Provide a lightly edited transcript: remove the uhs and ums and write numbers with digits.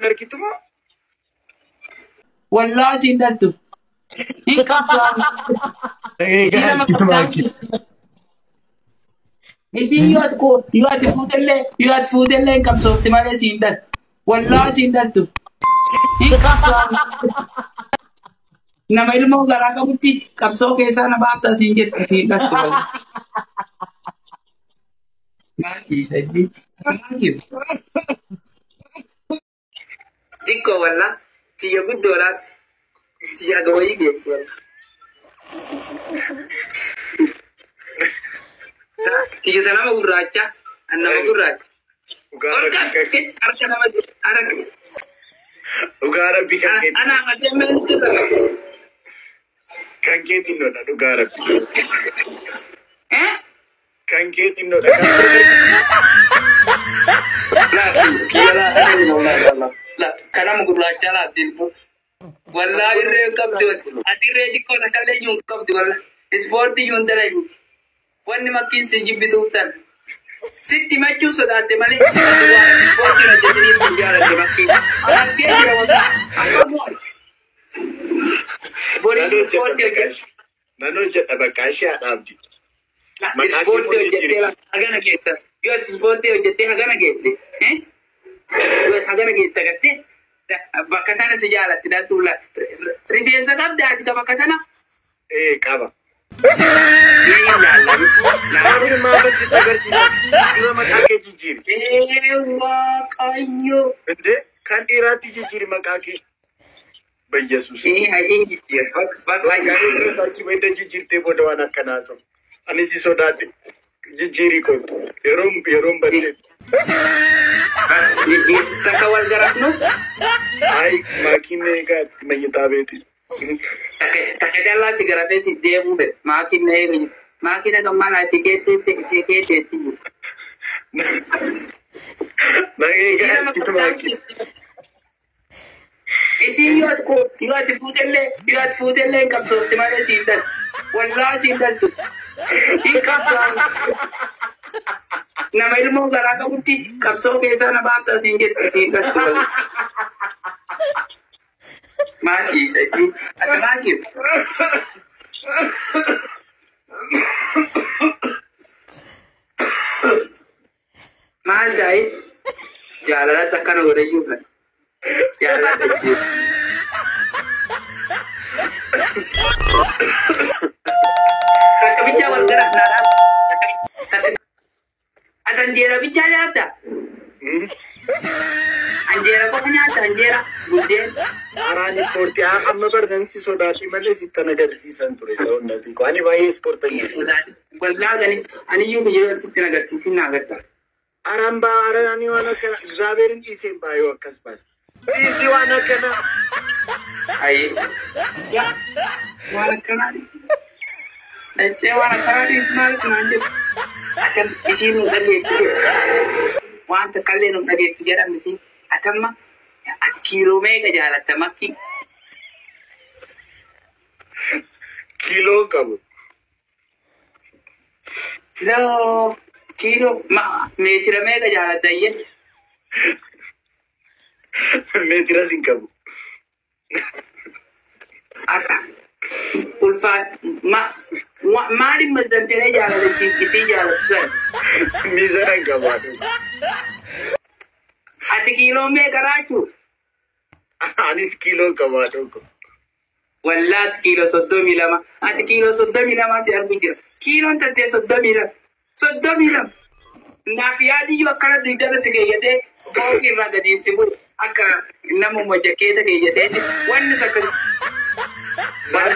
أركتما والله سيدتو إن كبسوا سيدا ما كبتانك إسي يوات فود اللي كبسوا تمالي سيدت والله سيدتو إن كبسوا nama ilmu gara kabuti kapso kesa na bata sinjet sindat tuh maki sadi maki dikko wala tiya gudora tiya doi ge tiya tanama guracha annama guracha ugara bika ana ngajemen tuh kan ke tinno da ugara eh kan ke tinno da la kana muguracha la dilbo wallahi re kabdu adire dikko nakale nyum kabdu walla sporti yun dalay wanni makin se jibbitu tan sitti machu sodate male sporti na jedini sinjara de makin ana tiya wala akamu bori sporti nano jedda bakashi adamti sporti hojjete hagana geetta yo sporti hojjete hagana geette yo hagana geetta gatte bakka tana si jaalatti daltuula rifeensa qabda ati ka bakka tana qaba Lalu ma ba ci tagarsi yo makake jijiri waaqayyo ende kan irati jijiri makake በኢየሱስ ሳቺ ወደ ጅጅርቴ ቦደዋን አከናጾ አንሲ ሶዳት ጅጅሪ ቆጡ የሮም በደ ጅጅር ተከወል ገራፍ ነው አይ ማኪኔ ጋር መኝታ ቤት ተከደላ ሲገራፌ ሲደሙ በ ማኪኔ ከማላ ቲኬት ነይ ጋር ትማኪ Isi yuat futelle kapso timale sindan wallahi sindan tu ikapso nama ilmu gara kabuti kapso kesa na bata sinjet sindan tu maki saji atmaki mal dai jalala takkan goreyu kan jalala kakak bicara bergerak nara anjera bicara ada anjera kok nyata anjera gede arani sporti amma bardansi sodati male sittana garsi santure saunati ko ani vai sportani sodati walla gani ani yugo yo sittana garsi sinna gatta aramba arani wana kana exaberin ise bayo akasbas isi wana kana ai ya wana kana Ece wana kana ismal kanande atam isi nu dadi wanta kalle nu dadi tijara misi atamma akiro mega jala tamakki kilo kabu kilo ma metira mega jala daye metira sin kabu ata ulfa mali mazdantene jala isi jala tusan mizaran kabu ati kilo mega ratu anis kilo kabu ko wallat kilo 32 ati kilo 32 si arbitira kilo tante 32 na fiadi yo akara digara sigeyete foki ragadi sibur aka namu majaketa kayete wanni takal Bala